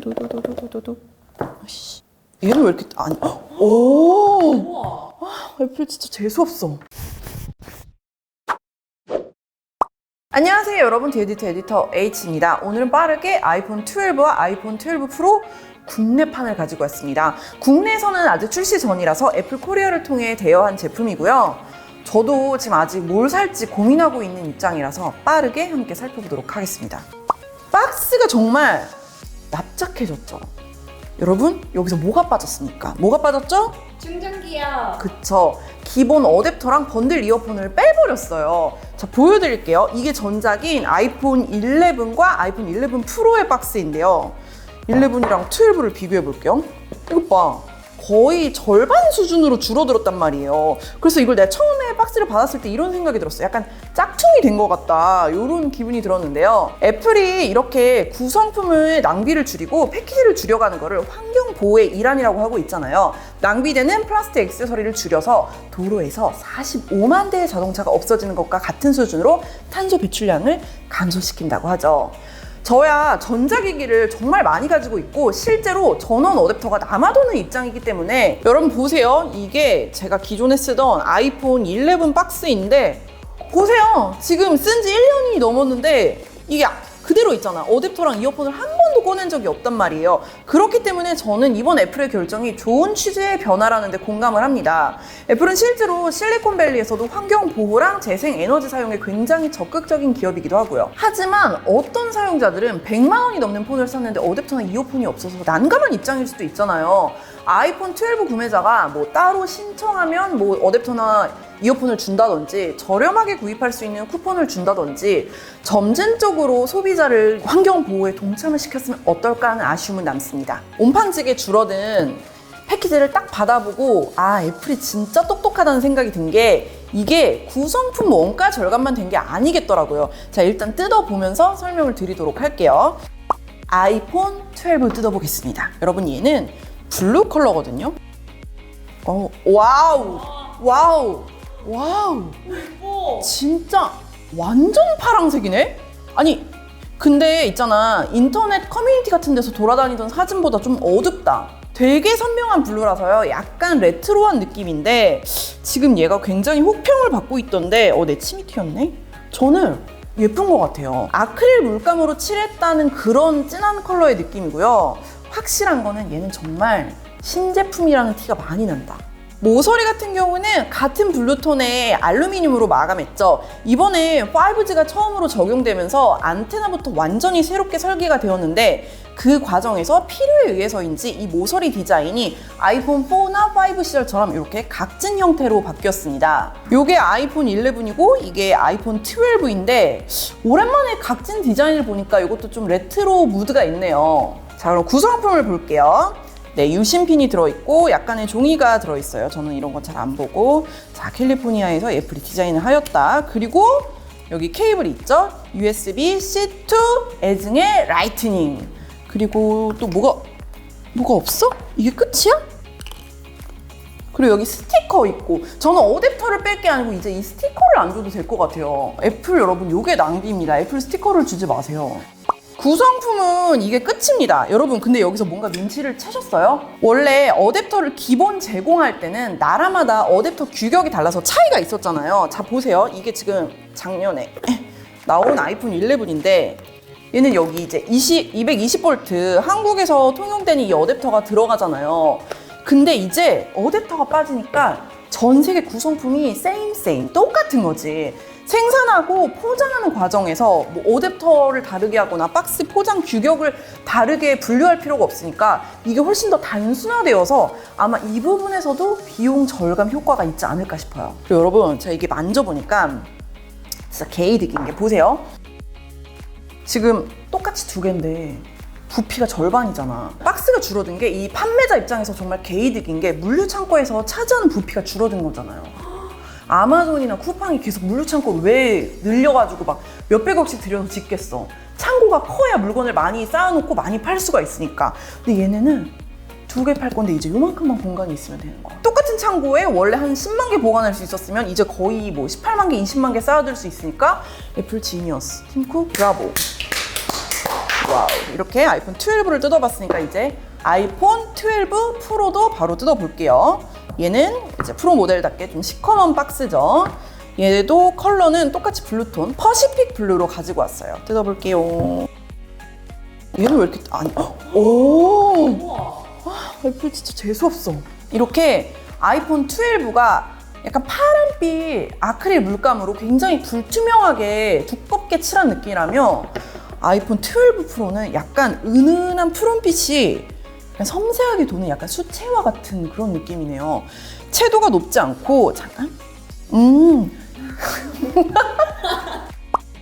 두두두두두두두. 아씨, 얘는 왜 이렇게 아니? 오, 애플 진짜 재수 없어. 안녕하세요 여러분, 디에디터 H입니다. 오늘은 빠르게 아이폰 12와 아이폰 12 프로 국내판을 가지고 왔습니다. 국내에서는 아직 출시 전이라서 애플 코리아를 통해 대여한 제품이고요. 저도 지금 아직 뭘 살지 고민하고 있는 입장이라서 빠르게 함께 살펴보도록 하겠습니다. 박스가 정말 납작해졌죠. 여러분, 여기서 뭐가 빠졌습니까? 뭐가 빠졌죠? 충전기요. 그쵸. 기본 어댑터랑 번들 이어폰을 빼버렸어요. 자, 보여드릴게요. 이게 전작인 아이폰 11과 아이폰 11 프로의 박스인데요. 11이랑 12를 비교해 볼게요. 이것 봐. 거의 절반 수준으로 줄어들었단 말이에요. 그래서 이걸 내가 처음에 박스를 받았을 때 이런 생각이 들었어요. 약간 짝퉁이 된 것 같다, 이런 기분이 들었는데요. 애플이 이렇게 구성품을 낭비를 줄이고 패키지를 줄여가는 거를 환경 보호의 일환이라고 하고 있잖아요. 낭비되는 플라스틱 액세서리를 줄여서 도로에서 45만 대의 자동차가 없어지는 것과 같은 수준으로 탄소 배출량을 감소시킨다고 하죠. 저야 전자기기를 정말 많이 가지고 있고 실제로 전원 어댑터가 남아도는 입장이기 때문에 여러분 보세요. 이게 제가 기존에 쓰던 아이폰 11 박스인데 보세요. 지금 쓴 지 1년이 넘었는데 이게 그대로 있잖아. 어댑터랑 이어폰을 한 번도 꺼낸 적이 없단 말이에요. 그렇기 때문에 저는 이번 애플의 결정이 좋은 취지의 변화라는 데 공감을 합니다. 애플은 실제로 실리콘밸리에서도 환경 보호랑 재생 에너지 사용에 굉장히 적극적인 기업이기도 하고요. 하지만 어떤 사용자들은 100만 원이 넘는 폰을 샀는데 어댑터나 이어폰이 없어서 난감한 입장일 수도 있잖아요. 아이폰 12 구매자가 뭐 따로 신청하면 뭐 어댑터나 이어폰을 준다든지 저렴하게 구입할 수 있는 쿠폰을 준다든지 점진적으로 소비자를 환경 보호에 동참을 시켰으면 어떨까 하는 아쉬움은 남습니다. 온판지게 줄어든 패키지를 딱 받아보고 아, 애플이 진짜 똑똑하다는 생각이 든 게 이게 구성품 원가 절감만 된 게 아니겠더라고요. 자, 일단 뜯어보면서 설명을 드리도록 할게요. 아이폰 12 뜯어보겠습니다. 여러분, 얘는 블루 컬러거든요. 와우, 와우, 와우, 예뻐. 진짜 완전 파랑색이네? 아니, 근데 있잖아, 인터넷 커뮤니티 같은 데서 돌아다니던 사진보다 좀 어둡다. 되게 선명한 블루라서요, 약간 레트로한 느낌인데 지금 얘가 굉장히 혹평을 받고 있던데 내 침이 튀었네? 저는 예쁜 것 같아요. 아크릴 물감으로 칠했다는 그런 진한 컬러의 느낌이고요. 확실한 거는 얘는 정말 신제품이라는 티가 많이 난다. 모서리 같은 경우는 같은 블루톤의 알루미늄으로 마감했죠. 이번에 5G가 처음으로 적용되면서 안테나부터 완전히 새롭게 설계가 되었는데 그 과정에서 필요에 의해서인지 이 모서리 디자인이 아이폰 4나 5 시절처럼 이렇게 각진 형태로 바뀌었습니다. 이게 아이폰 11이고 이게 아이폰 12인데 오랜만에 각진 디자인을 보니까 이것도 좀 레트로 무드가 있네요. 자, 그럼 구성품을 볼게요. 네, 유심핀이 들어있고 약간의 종이가 들어있어요. 저는 이런 거 잘 안 보고. 자, 캘리포니아에서 애플이 디자인을 하였다. 그리고 여기 케이블이 있죠. USB-C to 애증의 라이트닝. 그리고 또 뭐가 없어? 이게 끝이야? 그리고 여기 스티커 있고. 저는 어댑터를 뺄 게 아니고 이제 이 스티커를 안 줘도 될 것 같아요. 애플 여러분, 요게 낭비입니다. 애플 스티커를 주지 마세요. 구성품은 이게 끝입니다. 여러분, 근데 여기서 뭔가 눈치를 채셨어요? 원래 어댑터를 기본 제공할 때는 나라마다 어댑터 규격이 달라서 차이가 있었잖아요. 자, 보세요. 이게 지금 작년에 나온 아이폰 11인데 얘는 여기 이제 220V 한국에서 통용되는 이 어댑터가 들어가잖아요. 근데 이제 어댑터가 빠지니까 전 세계 구성품이 same 똑같은 거지. 생산하고 포장하는 과정에서 뭐 어댑터를 다르게 하거나 박스 포장 규격을 다르게 분류할 필요가 없으니까 이게 훨씬 더 단순화되어서 아마 이 부분에서도 비용 절감 효과가 있지 않을까 싶어요. 그리고 여러분, 제가 이게 만져보니까 진짜 개이득인 게, 보세요. 지금 똑같이 두 개인데 부피가 절반이잖아. 박스가 줄어든 게 이 판매자 입장에서 정말 개이득인 게 물류창고에서 차지하는 부피가 줄어든 거잖아요. 아마존이나 쿠팡이 계속 물류창고를 왜 늘려가지고 막 몇백억씩 들여서 짓겠어. 창고가 커야 물건을 많이 쌓아놓고 많이 팔 수가 있으니까. 근데 얘네는 두 개 팔 건데 이제 요만큼만 공간이 있으면 되는 거야. 똑같은 창고에 원래 한 10만 개 보관할 수 있었으면 이제 거의 뭐 18만 개, 20만 개 쌓아둘 수 있으니까 애플 지니어스. 팀쿡 브라보. 와우. 이렇게 아이폰 12를 뜯어봤으니까 이제 아이폰 12 프로도 바로 뜯어볼게요. 얘는 이제 프로 모델답게 좀 시커먼 박스죠. 얘도 컬러는 똑같이 블루톤 퍼시픽 블루로 가지고 왔어요. 뜯어볼게요. 얘는 왜 이렇게 오, 우와. 아이폰 진짜 재수없어. 이렇게 아이폰 12가 약간 파란빛 아크릴 물감으로 굉장히 불투명하게 두껍게 칠한 느낌이라며 아이폰 12 프로는 약간 은은한 푸른빛이 약간 섬세하게 도는 약간 수채화 같은 그런 느낌이네요. 채도가 높지 않고 잠깐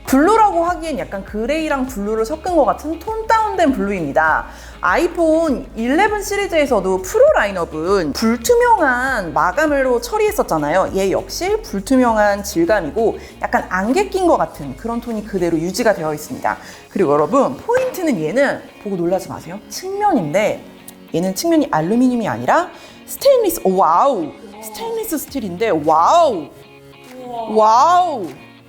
블루라고 하기엔 약간 그레이랑 블루를 섞은 것 같은 톤 다운된 블루입니다. 아이폰 11 시리즈에서도 프로 라인업은 불투명한 마감으로 처리했었잖아요. 얘 역시 불투명한 질감이고 약간 안개 낀 것 같은 그런 톤이 그대로 유지가 되어 있습니다. 그리고 여러분 포인트는 얘는 보고 놀라지 마세요. 측면인데 얘는 측면이 알루미늄이 아니라 스테인리스. 와우, 스테인리스 스틸인데 와우, 와우.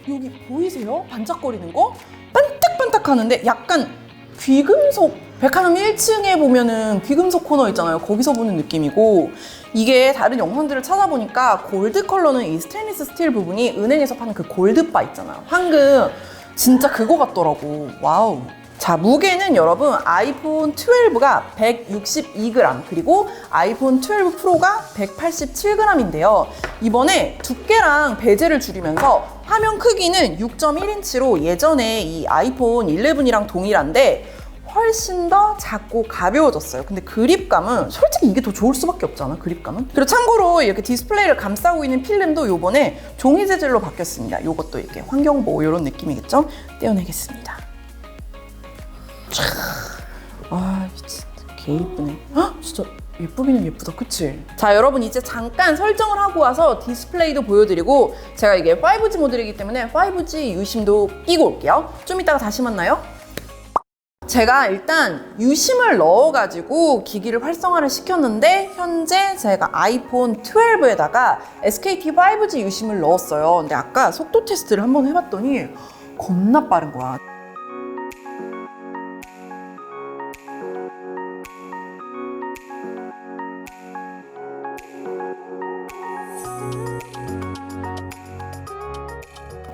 여기 보이세요? 반짝거리는 거? 반짝반짝 하는데 약간 귀금속, 백화점 1층에 보면은 귀금속 코너 있잖아요. 거기서 보는 느낌이고, 이게 다른 영상들을 찾아보니까 골드 컬러는 이 스테인리스 스틸 부분이 은행에서 파는 그 골드바 있잖아요. 황금. 진짜 그거 같더라고. 와우. 자, 무게는 여러분 아이폰 12가 162g 그리고 아이폰 12 프로가 187g인데요. 이번에 두께랑 베젤을 줄이면서 화면 크기는 6.1인치로 예전에 이 아이폰 11이랑 동일한데 훨씬 더 작고 가벼워졌어요. 근데 그립감은 솔직히 이게 더 좋을 수밖에 없잖아, 그립감은. 그리고 참고로 이렇게 디스플레이를 감싸고 있는 필름도 요번에 종이 재질로 바뀌었습니다. 요것도 이렇게 환경보호 이런 느낌이겠죠? 떼어내겠습니다. 아, 진짜 개 이쁘네. 헉, 진짜 예쁘기는 예쁘다, 그치? 자, 여러분 이제 잠깐 설정을 하고 와서 디스플레이도 보여드리고, 제가 이게 5G 모델이기 때문에 5G 유심도 끼고 올게요. 좀 이따가 다시 만나요. 제가 일단 유심을 넣어가지고 기기를 활성화를 시켰는데 현재 제가 아이폰 12에다가 SKT 5G 유심을 넣었어요. 근데 아까 속도 테스트를 한번 해봤더니 겁나 빠른 거야.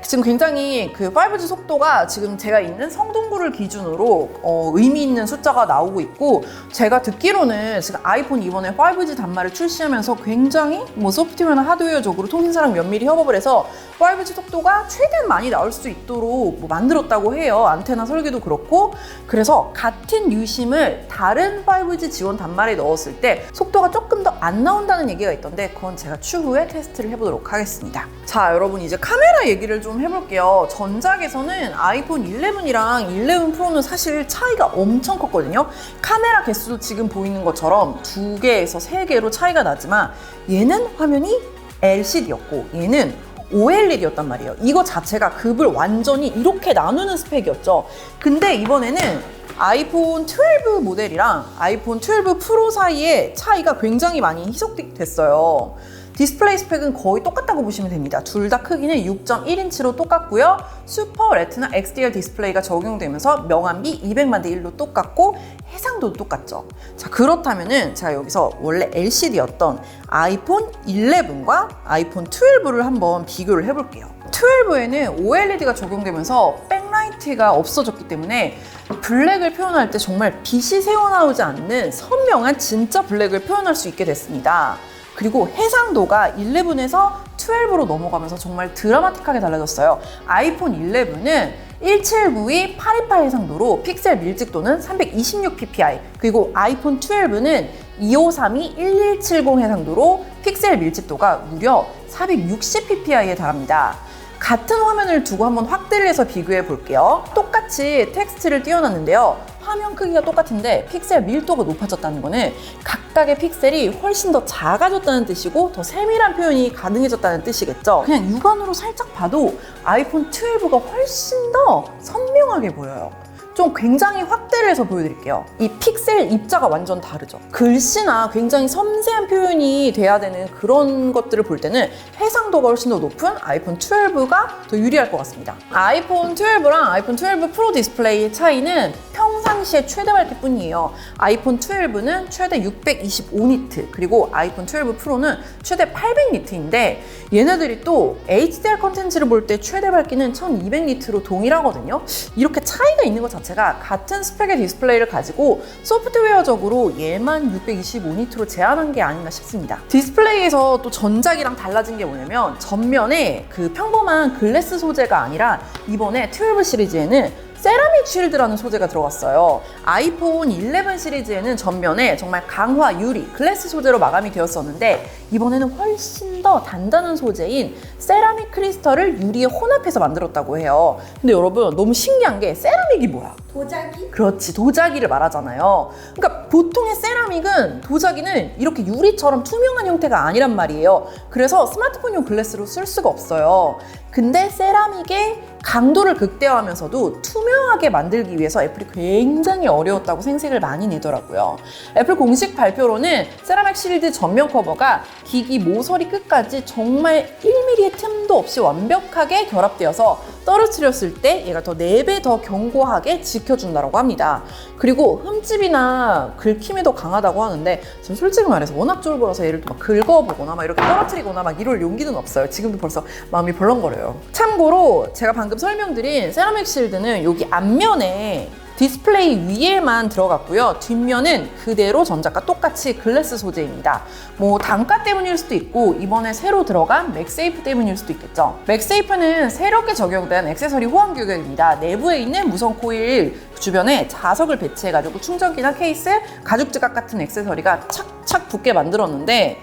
지금 굉장히 그 5G 속도가 지금 제가 있는 성동구를 기준으로 의미 있는 숫자가 나오고 있고, 제가 듣기로는 지금 아이폰 이번에 5G 단말을 출시하면서 굉장히 뭐 소프트웨어나 하드웨어적으로 통신사랑 면밀히 협업을 해서 5G 속도가 최대한 많이 나올 수 있도록 뭐 만들었다고 해요. 안테나 설계도 그렇고. 그래서 같은 유심을 다른 5G 지원 단말에 넣었을 때 속도가 조금 더 안 나온다는 얘기가 있던데, 그건 제가 추후에 테스트를 해보도록 하겠습니다. 자, 여러분 이제 카메라 얘기를 좀 해볼게요. 전작에서는 아이폰 11이랑 11 프로는 사실 차이가 엄청 컸거든요. 카메라 개수도 지금 보이는 것처럼 2개에서 3개로 차이가 나지만 얘는 화면이 LCD였고 얘는 OLED였단 말이에요. 이거 자체가 급을 완전히 이렇게 나누는 스펙이었죠. 근데 이번에는 아이폰 12 모델이랑 아이폰 12 프로 사이에 차이가 굉장히 많이 희석됐어요. 디스플레이 스펙은 거의 똑같다고 보시면 됩니다. 둘 다 크기는 6.1인치로 똑같고요. 슈퍼 레티나 XDR 디스플레이가 적용되면서 명암비 200만 대 1로 똑같고 해상도도 똑같죠. 자, 그렇다면은 제가 여기서 원래 LCD였던 아이폰 11과 아이폰 12를 한번 비교를 해볼게요. 12에는 OLED가 적용되면서 백라이트가 없어졌기 때문에 블랙을 표현할 때 정말 빛이 새어나오지 않는 선명한 진짜 블랙을 표현할 수 있게 됐습니다. 그리고 해상도가 11에서 12로 넘어가면서 정말 드라마틱하게 달라졌어요. 아이폰 11은 1792 828 해상도로 픽셀 밀집도는 326 ppi, 그리고 아이폰 12는 2532 1170 해상도로 픽셀 밀집도가 무려 460 ppI에 달합니다. 같은 화면을 두고 한번 확대를 해서 비교해 볼게요. 똑같이 텍스트를 띄워놨는데요. 화면 크기가 똑같은데 픽셀 밀도가 높아졌다는 거는 각각의 픽셀이 훨씬 더 작아졌다는 뜻이고 더 세밀한 표현이 가능해졌다는 뜻이겠죠. 그냥 육안으로 살짝 봐도 아이폰 12가 훨씬 더 선명하게 보여요. 좀 굉장히 확대를 해서 보여드릴게요. 이 픽셀 입자가 완전 다르죠. 글씨나 굉장히 섬세한 표현이 돼야 되는 그런 것들을 볼 때는 해상도가 훨씬 더 높은 아이폰 12가 더 유리할 것 같습니다. 아이폰 12랑 아이폰 12 프로 디스플레이의 차이는 평상시의 최대 밝기뿐이에요. 아이폰 12는 최대 625니트, 그리고 아이폰 12 프로는 최대 800니트인데 얘네들이 또 HDR 컨텐츠를 볼 때 최대 밝기는 1200니트로 동일하거든요. 이렇게 차이가 있는 것 자체가 같은 스펙의 디스플레이를 가지고 소프트웨어적으로 얘만 625니트로 제한한 게 아닌가 싶습니다. 디스플레이에서 또 전작이랑 달라진 게 뭐냐면 전면에 그 평범한 글래스 소재가 아니라 이번에 12 시리즈에는 세라믹 쉴드라는 소재가 들어갔어요. 아이폰 11 시리즈에는 전면에 정말 강화 유리, 글래스 소재로 마감이 되었었는데 이번에는 훨씬 더 단단한 소재인 세라믹 크리스털을 유리에 혼합해서 만들었다고 해요. 근데 여러분 너무 신기한 게 세라믹이 뭐야? 도자기? 그렇지, 도자기를 말하잖아요. 그러니까 보통의 세라믹은 도자기는 이렇게 유리처럼 투명한 형태가 아니란 말이에요. 그래서 스마트폰용 글래스로 쓸 수가 없어요. 근데 세라믹의 강도를 극대화하면서도 투명하게 만들기 위해서 애플이 굉장히 어려웠다고 생색을 많이 내더라고요. 애플 공식 발표로는 세라믹 실드 전면 커버가 기기 모서리 끝까지 정말 1mm의 틈도 없이 완벽하게 결합되어서 떨어뜨렸을 때 얘가 더 4배 더 견고하게 지켜준다고 합니다. 그리고 흠집이나 긁힘이 더 강하다고 하는데 전 솔직히 말해서 워낙 쫄보라서 얘를 막 긁어보거나 막 이렇게 떨어뜨리거나 막 이럴 용기는 없어요. 지금도 벌써 마음이 벌렁거려요. 참고로 제가 방금 설명드린 세라믹 실드는 여기 앞면에 디스플레이 위에만 들어갔고요. 뒷면은 그대로 전작과 똑같이 글래스 소재입니다. 뭐 단가 때문일 수도 있고 이번에 새로 들어간 맥세이프 때문일 수도 있겠죠. 맥세이프는 새롭게 적용된 액세서리 호환 규격입니다. 내부에 있는 무선 코일 주변에 자석을 배치해가지고 충전기나 케이스, 가죽 지갑 같은 액세서리가 착착 붙게 만들었는데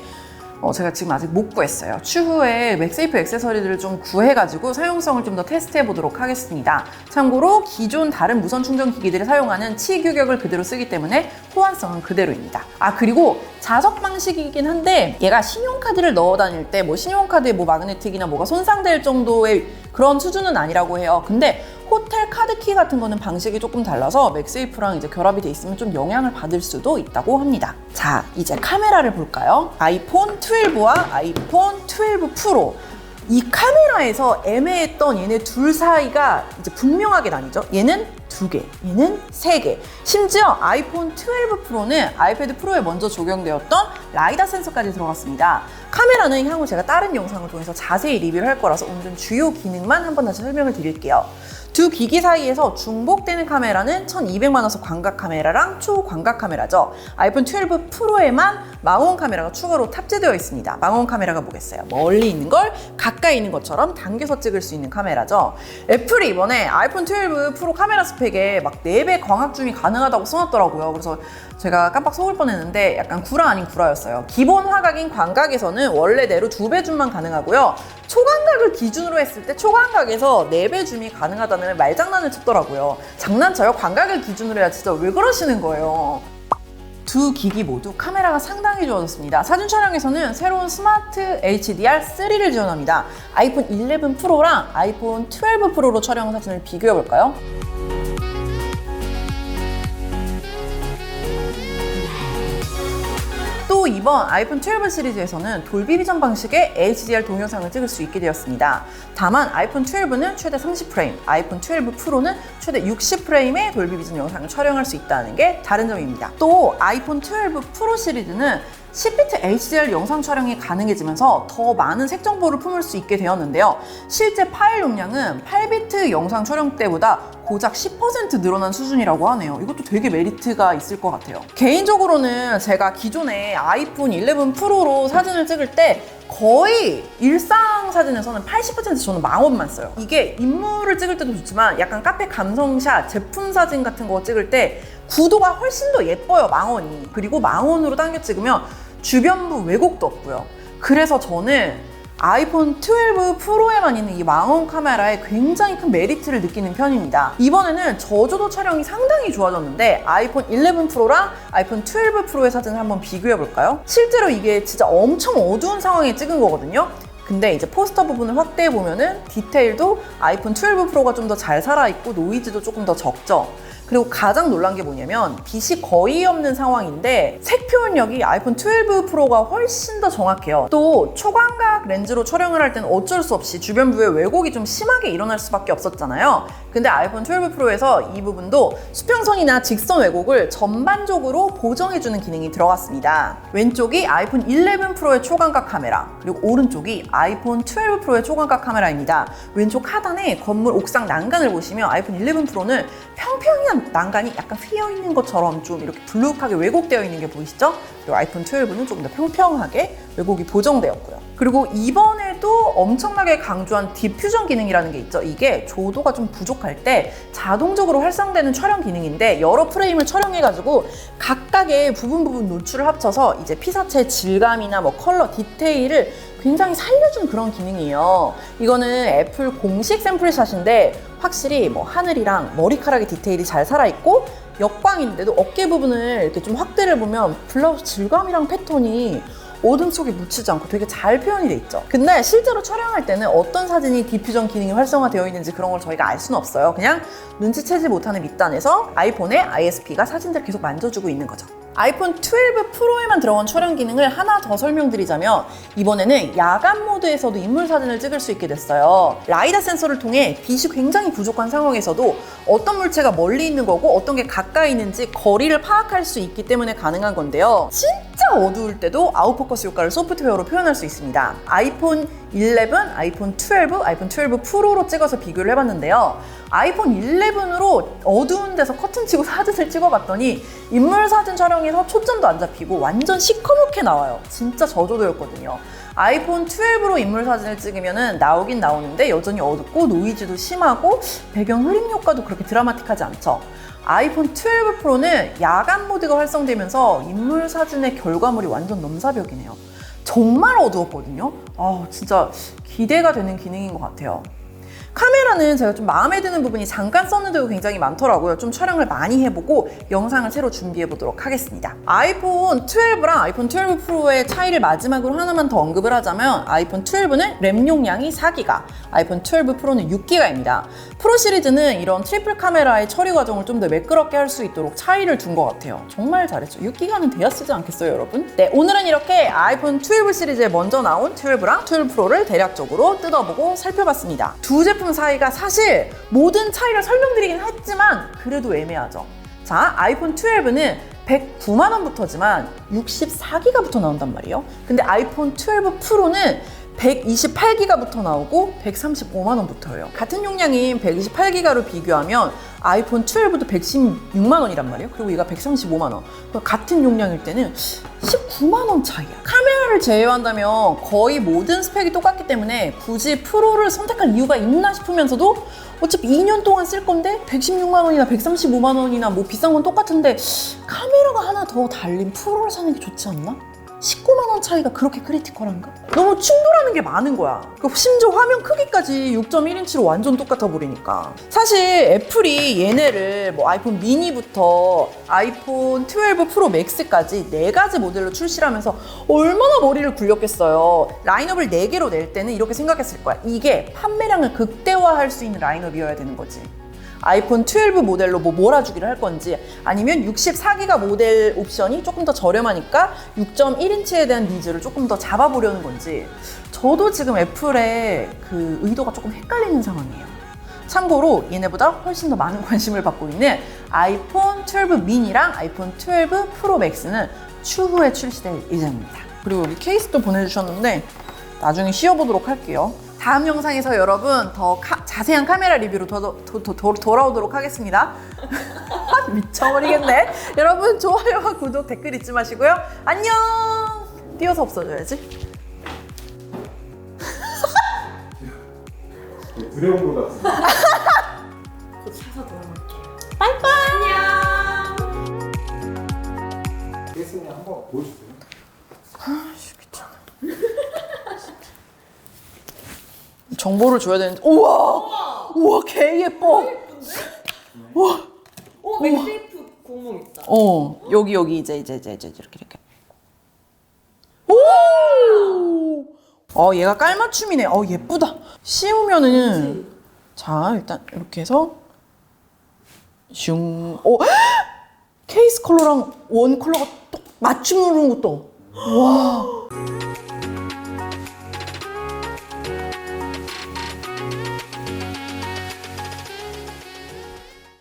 제가 지금 아직 못 구했어요. 추후에 맥세이프 액세서리들을 좀 구해가지고 사용성을 좀 더 테스트해 보도록 하겠습니다. 참고로 기존 다른 무선 충전 기기들이 사용하는 치 규격을 그대로 쓰기 때문에 호환성은 그대로입니다. 그리고 자석 방식이긴 한데 얘가 신용카드를 넣어 다닐 때 뭐 신용카드에 뭐 마그네틱이나 뭐가 손상될 정도의 그런 수준은 아니라고 해요. 근데 호텔 카드키 같은 거는 방식이 조금 달라서 맥세이프랑 이제 결합이 돼 있으면 좀 영향을 받을 수도 있다고 합니다. 자, 이제 카메라를 볼까요? 아이폰 12와 아이폰 12 프로. 이 카메라에서 애매했던 얘네 둘 사이가 이제 분명하게 나뉘죠. 얘는 2개, 얘는 3개. 심지어 아이폰 12 프로는 아이패드 프로에 먼저 적용되었던 라이다 센서까지 들어갔습니다. 카메라는 향후 제가 다른 영상을 통해서 자세히 리뷰를 할 거라서 오늘은 주요 기능만 한번 다시 설명을 드릴게요. 두 기기 사이에서 중복되는 카메라는 1200만 화소 광각 카메라랑 초광각 카메라죠. 아이폰 12 프로에만 망원 카메라가 추가로 탑재되어 있습니다. 망원 카메라가 뭐겠어요? 멀리 있는 걸 가까이 있는 것처럼 당겨서 찍을 수 있는 카메라죠. 애플이 이번에 아이폰 12 프로 카메라 스펙에 막 4배 광학 줌이 가능하다고 써놨더라고요. 그래서 제가 깜빡 속을 뻔했는데 약간 구라 아닌 구라였어요. 기본 화각인 광각에서는 원래대로 2배 줌만 가능하고요. 초광각을 기준으로 했을 때 초광각에서 4배 줌이 가능하다는 말장난을 쳤더라고요. 장난쳐요? 광각을 기준으로 해야 진짜 왜 그러시는 거예요? 두 기기 모두 카메라가 상당히 좋아졌습니다. 사진 촬영에서는 새로운 스마트 HDR3를 지원합니다. 아이폰 11 프로랑 아이폰 12 프로로 촬영한 사진을 비교해 볼까요? 또 이번 아이폰 12 시리즈에서는 돌비 비전 방식의 HDR 동영상을 찍을 수 있게 되었습니다. 다만 아이폰 12는 최대 30프레임, 아이폰 12 프로는 최대 60프레임의 돌비 비전 영상을 촬영할 수 있다는 게 다른 점입니다. 또 아이폰 12 프로 시리즈는 10비트 HDR 영상 촬영이 가능해지면서 더 많은 색 정보를 품을 수 있게 되었는데요. 실제 파일 용량은 8비트 영상 촬영 때보다 고작 10% 늘어난 수준이라고 하네요. 이것도 되게 메리트가 있을 것 같아요. 개인적으로는 제가 기존에 아이폰 11 프로로 사진을 찍을 때 거의 일상 사진에서는 80% 저는 망원만 써요. 이게 인물을 찍을 때도 좋지만 약간 카페 감성샷, 제품 사진 같은 거 찍을 때 구도가 훨씬 더 예뻐요, 망원이. 그리고 망원으로 당겨 찍으면 주변부 왜곡도 없고요. 그래서 저는 아이폰 12 프로에만 있는 이 망원 카메라에 굉장히 큰 메리트를 느끼는 편입니다. 이번에는 저조도 촬영이 상당히 좋아졌는데 아이폰 11 프로랑 아이폰 12 프로의 사진을 한번 비교해 볼까요? 실제로 이게 진짜 엄청 어두운 상황에 찍은 거거든요. 근데 이제 포스터 부분을 확대해 보면은 디테일도 아이폰 12 프로가 좀 더 잘 살아있고 노이즈도 조금 더 적죠. 그리고 가장 놀란 게 뭐냐면 빛이 거의 없는 상황인데 색 표현력이 아이폰 12 프로가 훨씬 더 정확해요. 또 초광각 렌즈로 촬영을 할 때는 어쩔 수 없이 주변부에 왜곡이 좀 심하게 일어날 수밖에 없었잖아요. 근데 아이폰 12 프로에서 이 부분도 수평선이나 직선 왜곡을 전반적으로 보정해주는 기능이 들어갔습니다. 왼쪽이 아이폰 11 프로의 초광각 카메라, 그리고 오른쪽이 아이폰 12 프로의 초광각 카메라입니다. 왼쪽 하단에 건물 옥상 난간을 보시면 아이폰 11 프로는 평평한 난간이 약간 휘어있는 것처럼 좀 이렇게 불룩하게 왜곡되어 있는 게 보이시죠? 그리고 아이폰 12는 조금 더 평평하게 왜곡이 보정되었고요. 그리고 이번에도 엄청나게 강조한 디퓨전 기능이라는 게 있죠. 이게 조도가 좀 부족할 때 자동적으로 활성되는 촬영 기능인데 여러 프레임을 촬영해가지고 각각의 부분 노출을 합쳐서 이제 피사체의 질감이나 뭐 컬러, 디테일을 굉장히 살려준 그런 기능이에요. 이거는 애플 공식 샘플샷인데 확실히 뭐 하늘이랑 머리카락의 디테일이 잘 살아있고 역광인데도 어깨 부분을 이렇게 좀 확대를 보면 블라우스 질감이랑 패턴이 어둠 속에 묻히지 않고 되게 잘 표현이 돼 있죠. 근데 실제로 촬영할 때는 어떤 사진이 디퓨전 기능이 활성화되어 있는지 그런 걸 저희가 알 수는 없어요. 그냥 눈치채지 못하는 밑단에서 아이폰의 ISP가 사진들을 계속 만져주고 있는 거죠. 아이폰 12 프로에만 들어간 촬영 기능을 하나 더 설명드리자면 이번에는 야간 모드에서도 인물 사진을 찍을 수 있게 됐어요. 라이다 센서를 통해 빛이 굉장히 부족한 상황에서도 어떤 물체가 멀리 있는 거고 어떤 게 가까이 있는지 거리를 파악할 수 있기 때문에 가능한 건데요. 진짜 어두울 때도 아웃포커스 효과를 소프트웨어로 표현할 수 있습니다. 아이폰 11, 아이폰 12, 아이폰 12 프로로 찍어서 비교를 해봤는데요. 아이폰 11으로 어두운 데서 커튼 치고 사진을 찍어봤더니 인물 사진 촬영에서 초점도 안 잡히고 완전 시커멓게 나와요. 진짜 저조도였거든요. 아이폰 12로 인물 사진을 찍으면 나오긴 나오는데 여전히 어둡고 노이즈도 심하고 배경 흐림 효과도 그렇게 드라마틱하지 않죠. 아이폰 12 프로는 야간 모드가 활성되면서 인물 사진의 결과물이 완전 넘사벽이네요. 정말 어두웠거든요. 진짜 기대가 되는 기능인 것 같아요. 카메라는 제가 좀 마음에 드는 부분이 잠깐 썼는데도 굉장히 많더라고요. 좀 촬영을 많이 해보고 영상을 새로 준비해 보도록 하겠습니다. 아이폰 12랑 아이폰 12 프로의 차이를 마지막으로 하나만 더 언급을 하자면 아이폰 12는 램 용량이 4기가, 아이폰 12 프로는 6기가입니다. 프로 시리즈는 이런 트리플 카메라의 처리 과정을 좀 더 매끄럽게 할 수 있도록 차이를 둔 것 같아요. 정말 잘했죠. 6기가는 돼야 쓰지 않겠어요, 여러분? 네, 오늘은 이렇게 아이폰 12 시리즈에 먼저 나온 12랑 12 프로를 대략적으로 뜯어보고 살펴봤습니다. 두 제품 사이가 사실 모든 차이를 설명드리긴 했지만 그래도 애매하죠. 자, 아이폰 12는 109만 원부터지만 64기가부터 나온단 말이에요. 근데 아이폰 12 프로는 128기가부터 나오고 135만 원부터예요. 같은 용량인 128기가로 비교하면 아이폰 12도 116만 원이란 말이에요. 그리고 얘가 135만 원. 같은 용량일 때는 19만 원 차이야. 카메라를 제외한다면 거의 모든 스펙이 똑같기 때문에 굳이 프로를 선택할 이유가 있나 싶으면서도 어차피 2년 동안 쓸 건데 116만 원이나 135만 원이나 뭐 비싼 건 똑같은데 카메라가 하나 더 달린 프로를 사는 게 좋지 않나? 19만 원 차이가 그렇게 크리티컬한가? 너무 충돌하는 게 많은 거야. 심지어 화면 크기까지 6.1인치로 완전 똑같아 버리니까. 사실 애플이 얘네를 뭐 아이폰 미니부터 아이폰 12 프로 맥스까지 4가지 모델로 출시를 하면서 얼마나 머리를 굴렸겠어요. 라인업을 4개로 낼 때는 이렇게 생각했을 거야. 이게 판매량을 극대화할 수 있는 라인업이어야 되는 거지. 아이폰 12 모델로 뭐 몰아주기를 할 건지 아니면 64기가 모델 옵션이 조금 더 저렴하니까 6.1인치에 대한 니즈를 조금 더 잡아보려는 건지 저도 지금 애플의 그 의도가 조금 헷갈리는 상황이에요. 참고로 얘네보다 훨씬 더 많은 관심을 받고 있는 아이폰 12 미니랑 아이폰 12 프로 맥스는 추후에 출시될 예정입니다. 그리고 여기 케이스도 보내주셨는데 나중에 씌워보도록 할게요. 다음 영상에서 여러분 더 자세한 카메라 리뷰로 돌아오도록 하겠습니다. 미쳐버리겠네. 여러분 좋아요와 구독, 댓글 잊지 마시고요. 안녕! 띄어서 없어져야지. 드래곤 볼 같은. 곧 사서 돌아올게요. 빠이빠이! 안녕. 케이스님 한번 보여주세요. 귀찮아. 정보를 줘야 되는데 우와 개 예뻐. 우와. 맥세이프 공룡 있다. 여기 이제 이렇게. 오! 얘가 깔맞춤이네. 예쁘다. 씌우면은 자, 일단 이렇게 해서 슝. 케이스 컬러랑 원 컬러가 똑 맞춤으로 떠. 와.